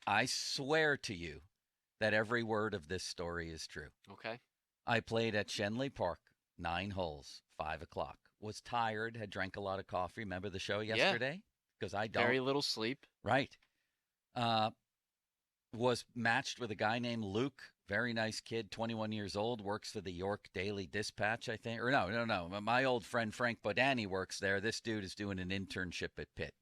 I swear to you that every word of this story is true. Okay. I played at Shenley Park, 9 holes, 5 o'clock. Was tired, had drank a lot of coffee. Remember the show Yeah. yesterday? Because I don't. Very little sleep. Right. Uh, was matched with a guy named Luke. Very nice kid, 21 years old, works for the York Daily Dispatch, I think. Or no. My old friend Frank Bodani works there. This dude is doing an internship at Pitt.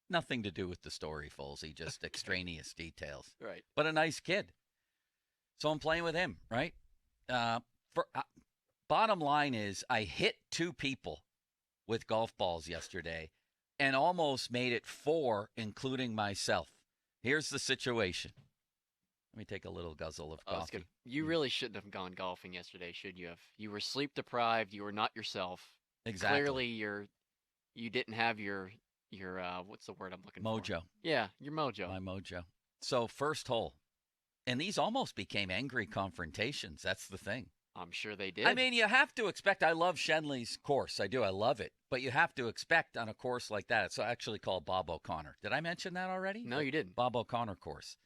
Nothing to do with the story, Folsey, just Okay. extraneous details. Right. But a nice kid. So I'm playing with him, right? Uh, for Bottom line is, I hit two people with golf balls yesterday and almost made it four, including myself. Here's the situation. Let me take a little guzzle of Oh, that's good. coffee. You really shouldn't have gone golfing yesterday, should you have? You were sleep deprived. You were not yourself. Exactly. Clearly, you didn't have your what's the word I'm looking for? Mojo. Yeah, your mojo. My mojo. So, first hole. And these almost became angry confrontations. That's the thing. I'm sure they I did. mean, you have to expect. I love Shenley's course. I do. I love it. But you have to expect on a course like that. It's actually called Bob O'Connor. Did I mention that already? No, The you didn't. Bob O'Connor course.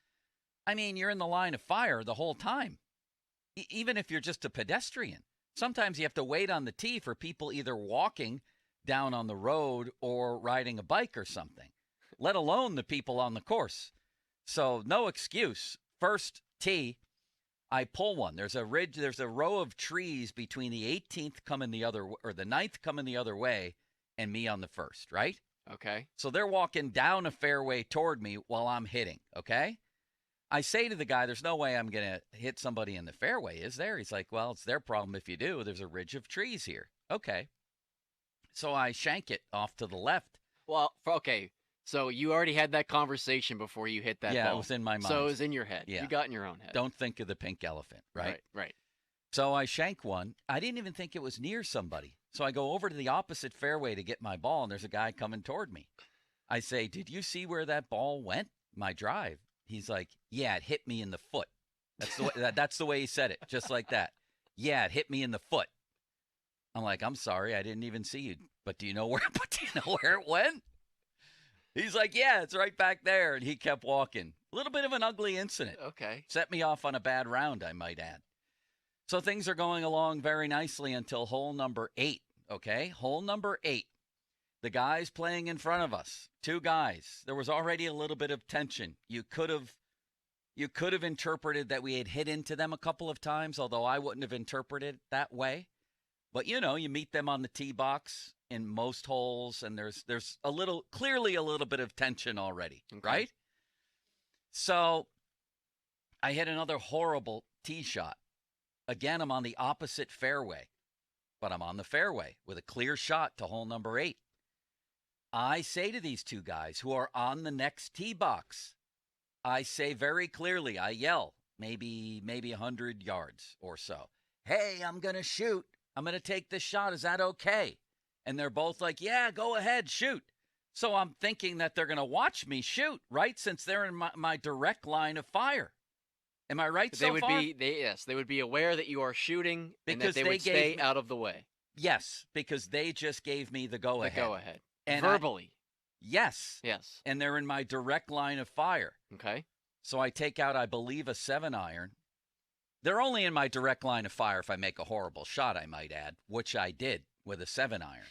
I mean, you're in the line of fire the whole time, even if you're just a pedestrian. Sometimes you have to wait on the tee for people either walking down on the road or riding a bike or something, let alone the people on the course. So, no excuse. First tee, I pull one. There's a ridge, there's a row of trees between the 18th coming the other, or the ninth coming the other way, and me on the first, right? Okay. So they're walking down a fairway toward me while I'm hitting, okay? I say to the guy, there's no way I'm going to hit somebody in the fairway, is there? He's like, well, it's their problem if you do. There's a ridge of trees here. Okay. So I shank it off to the left. Well, okay. So you already had that conversation before you hit that Yeah, it ball. was in my So it mind. was in your head. Yeah. You got in your own head. Don't think of the pink elephant, right? Right. Right. So I shank one. I didn't even think it was near somebody. So I go over to the opposite fairway to get my ball, and there's a guy coming toward me. I say, did you see where that ball went? My drive. He's like, yeah, it hit me in the foot. That's the way he said it, just like that. Yeah, it hit me in the foot. I'm like, I'm sorry, I didn't even see you. But do you know where? But do you know where it went? He's like, yeah, it's right back there, and he kept walking. A little bit of an ugly incident. Okay. Set me off on a bad round, I might add. So things are going along very nicely until hole number 8. Okay, hole number 8. The guys playing in front of us, two guys. There was already a little bit of tension. You could have interpreted that we had hit into them a couple of times, although I wouldn't have interpreted it that way. But you meet them on the tee box in most holes, and there's clearly a little bit of tension already, Okay. right? So I hit another horrible tee shot. Again, I'm on the opposite fairway, but I'm on the fairway with a clear shot to hole number 8. I say to these two guys who are on the next tee box, I say very clearly, I yell, maybe 100 yards or so, hey, I'm going to shoot. I'm going to take this shot. Is that okay? And they're both like, yeah, go ahead, shoot. So I'm thinking that they're going to watch me shoot, right? Since they're in my direct line of fire. Am I right so far? They would be aware that you are shooting and Because that they they would stay gave- out of the way. Yes, because they just gave me the The go-ahead. go ahead. And Verbally. Yes. Yes. And they're in my direct line of fire. Okay. So I take out, I believe, a 7-iron. They're only in my direct line of fire if I make a horrible shot, I might add, which I did with a 7-iron.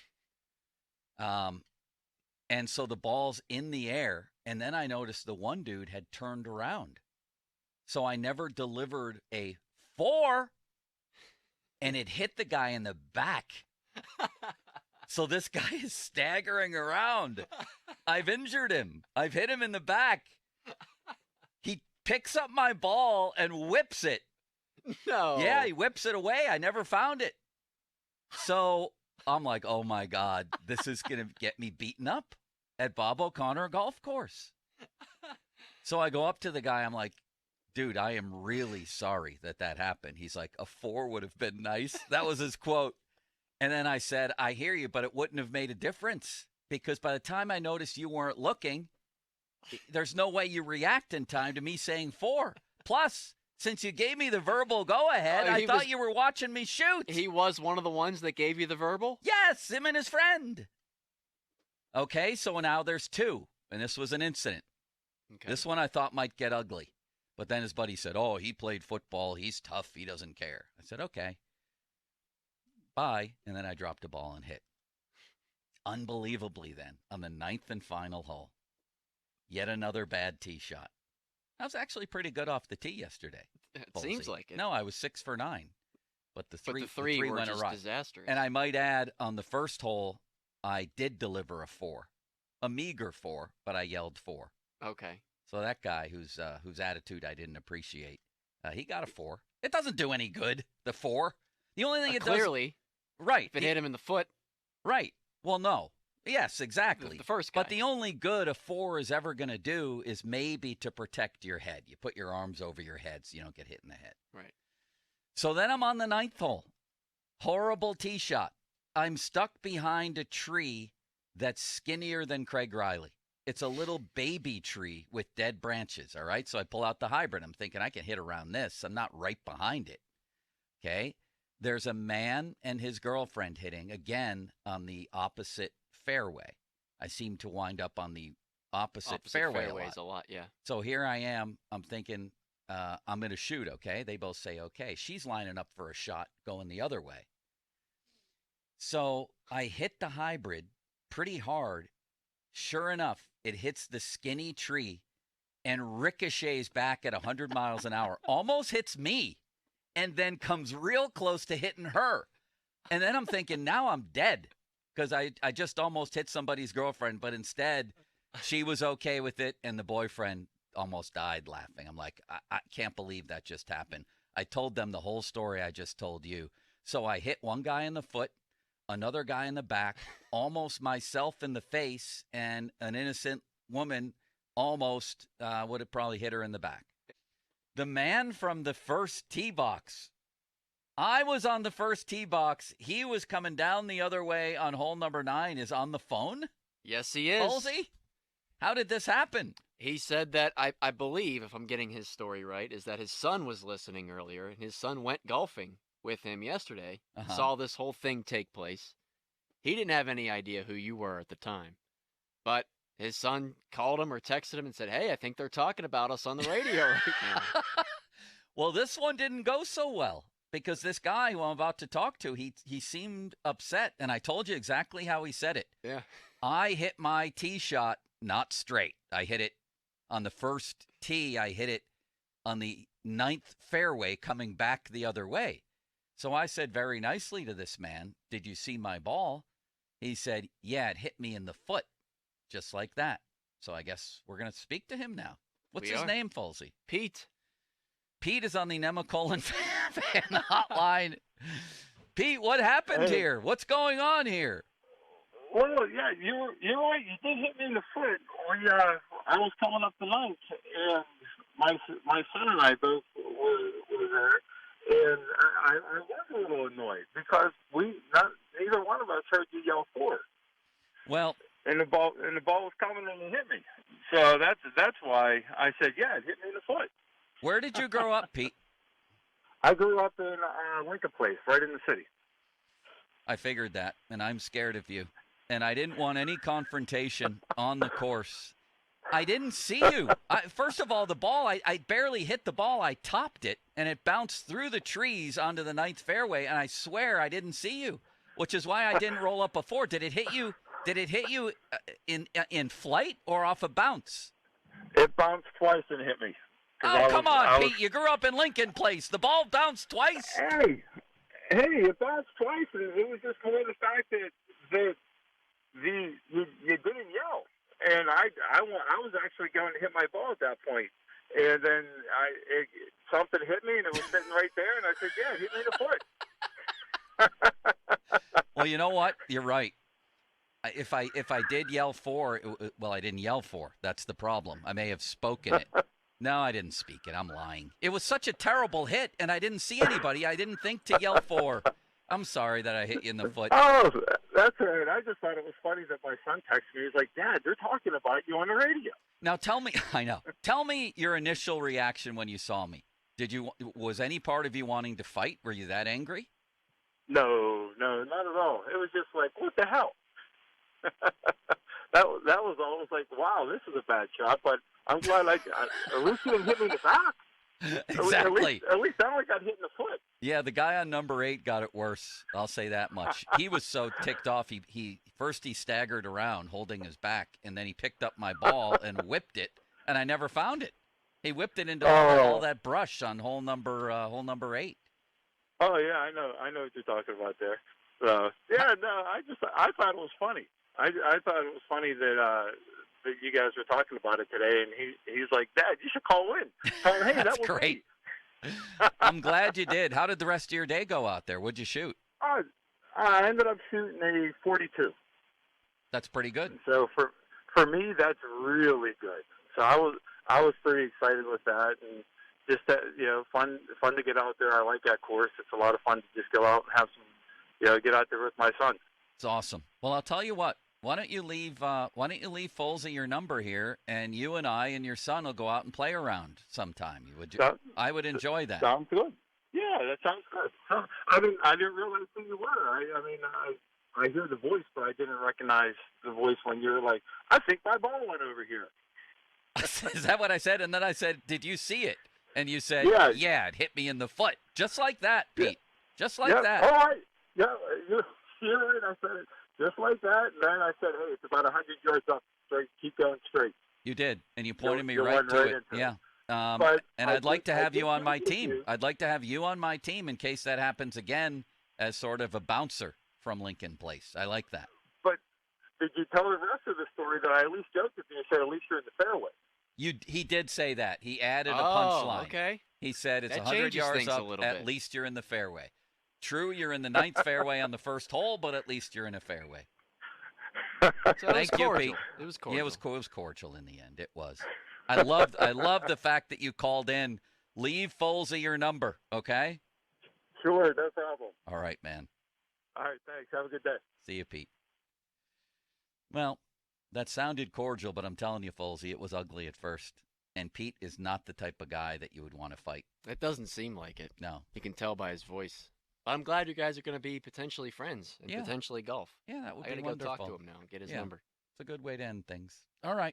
And so the ball's in the air, and then I noticed the one dude had turned around. So I never delivered a 4, and it hit the guy in the back. So this guy is staggering around. I've injured him. I've hit him in the back. He picks up my ball and whips it. No. Yeah, he whips it away. I never found it. So I'm like, oh my God, this is going to get me beaten up at Bob O'Connor Golf Course. So I go up to the guy. I'm like, dude, I am really sorry that happened. He's like, a 4 would have been nice. That was his quote. And then I said, I hear you, but it wouldn't have made a difference because by the time I noticed you weren't looking, there's no way you react in time to me saying 4. Plus, since you gave me the verbal go-ahead, I thought you were watching me shoot. He was one of the ones that gave you the verbal? Yes, him and his friend. Okay, so now there's 2, and this was an incident. Okay. This one I thought might get ugly. But then his buddy said, "Oh, he played football. He's tough. He doesn't care." I said, "Okay, bye." And then I dropped a ball and hit. Unbelievably, then, on the ninth and final hole, yet another bad tee shot. I was actually pretty good off the tee yesterday. It seems Ballsy. like it. No, I was 6 for 9, but the But three the three were went just awry. disastrous. And I might add, on the first hole, I did deliver a 4, a meager 4, but I yelled 4. Okay. So that guy whose attitude I didn't appreciate, he got a 4. It doesn't do any good. The 4. The only thing it Clearly, does, right? if it hit him in the foot, Right. Well, no. Yes, exactly. the first guy. But the only good a 4 is ever going to do is maybe to protect your head. You put your arms over your head so you don't get hit in the head. Right. So then I'm on the ninth hole. Horrible tee shot. I'm stuck behind a tree that's skinnier than Craig Riley. It's a little baby tree with dead branches, all right? So I pull out the hybrid. I'm thinking I can hit around this. I'm not right behind it, okay? There's a man and his girlfriend hitting, again, on the opposite fairway. I seem to wind up on the opposite fairway fairways a lot, yeah. So here I am. I'm thinking I'm going to shoot, okay? They both say okay. She's lining up for a shot going the other way. So I hit the hybrid pretty hard. Sure enough, it hits the skinny tree and ricochets back at 100 miles an hour. Almost hits me and then comes real close to hitting her. And then I'm thinking, now I'm dead because I just almost hit somebody's girlfriend, but instead she was okay with it and the boyfriend almost died laughing. I'm like, I can't believe that just happened. I told them the whole story I just told you. So I hit one guy in the foot, another guy in the back, almost myself in the face, and an innocent woman almost would have probably hit her in the back. The man from the first tee box, I was on the first tee box. He was coming down the other way on hole number 9, is on the phone? Yes, he is. Halsey? How did this happen? He said that, I believe, if I'm getting his story right, is that his son was listening earlier, and his son went golfing with him yesterday, saw this whole thing take place. He didn't have any idea who you were at the time, but his son called him or texted him and said, "Hey, I think they're talking about us on the radio right now." Well, this one didn't go so well because this guy who I'm about to talk to, he seemed upset, and I told you exactly how he said it. Yeah. I hit my tee shot not straight. I hit it on the first tee. I hit it on the 9th fairway coming back the other way. So I said very nicely to this man, "Did you see my ball?" He said, "Yeah, it hit me in the foot." Just like that. So I guess we're going to speak to him now. What's his name, Folsey? Pete. Pete is on the Nemacolin fan hotline. Pete, what happened here? What's going on here? Well, yeah, you're right. You did hit me in the foot. I was coming up the ninth, and my son and I both were there, and I was a little annoyed because neither one of us heard you yell for it. Well, and the ball was coming and it hit me. So that's why I said, yeah, it hit me in the foot. Where did you grow up, Pete? I grew up in Lincoln Place, right in the city. I figured that, and I'm scared of you. And I didn't want any confrontation on the course. I didn't see you. First of all, the ball, I barely hit the ball. I topped it, and it bounced through the trees onto the 9th fairway, and I swear I didn't see you, which is why I didn't roll up before. Did it hit you? Did it hit you in flight or off a bounce? It bounced twice and hit me. Oh, come on, Pete. You grew up in Lincoln Place. The ball bounced twice? Hey, it bounced twice, and it was just more the fact that you didn't yell. And I was actually going to hit my ball at that point. And then something hit me, and it was sitting right there, and I said, yeah, it hit me in the foot. Well, you know what? You're right. If I did yell for, well, I didn't yell for. That's the problem. I may have spoken it. No, I didn't speak it. I'm lying. It was such a terrible hit, and I didn't see anybody. I didn't think to yell for. I'm sorry that I hit you in the foot. Oh, that's all right. I just thought it was funny that my son texted me. He's like, "Dad, they're talking about you on the radio." Now tell me, I know. Tell me your initial reaction when you saw me. Was any part of you wanting to fight? Were you that angry? No, not at all. It was just like, what the hell? that was almost like, wow, this is a bad shot. But I'm glad at least he didn't hit me in the back. Exactly. At least I only got hit in the foot. Yeah, the guy on number 8 got it worse. I'll say that much. He was so ticked off. He staggered around holding his back, and then he picked up my ball and whipped it, and I never found it. He whipped it into all that brush on hole number 8. Oh yeah, I know what you're talking about there. So yeah, no, I thought it was funny. I thought it was funny that you guys were talking about it today, and he's like, Dad, you should call in. Tell him, hey, That's that was great. Me. I'm glad you did. How did the rest of your day go out there? What'd you shoot? I ended up shooting a 42. That's pretty good. So for me, that's really good. So I was pretty excited with that, and just fun to get out there. I like that course. It's a lot of fun to just go out and have some, get out there with my son. It's awesome. Well, I'll tell you what. Why don't you leave Folsey your number here, and you and I and your son will go out and play around sometime. I would enjoy that. Sounds good. Yeah, that sounds good. I didn't realize who you were. I hear the voice, but I didn't recognize the voice when you were like, I think my ball went over here. Is that what I said? And then I said, did you see it? And you said, yeah, it hit me in the foot. Just like that, Pete. Yeah. Just like that. All right. Yeah, you're right. I said it just like that. And then I said, hey, it's about 100 yards up. Straight. Keep going straight. You did. And you pointed me right to it. Yeah. And I'd like to have you on my team. I'd like to have you on my team in case that happens again as sort of a bouncer from Lincoln Place. I like that. But did you tell the rest of the story that I at least joked with you and said, at least you're in the fairway? He did say that. He added a punchline. Okay. He said it's that 100 yards up. At bit. Least you're in the fairway. True, you're in the 9th fairway on the first hole, but at least you're in a fairway. So Thank you, Pete. It was cordial. Yeah, it was cordial in the end. It was. I love the fact that you called in. Leave Folsey your number, okay? Sure, no problem. All right, man. All right, thanks. Have a good day. See you, Pete. Well, that sounded cordial, but I'm telling you, Folsey, it was ugly at first. And Pete is not the type of guy that you would want to fight. It doesn't seem like it. No. You can tell by his voice. I'm glad you guys are going to be potentially friends and potentially golf. Yeah, that would be wonderful. I got to go talk to him now and get his number. It's a good way to end things. All right.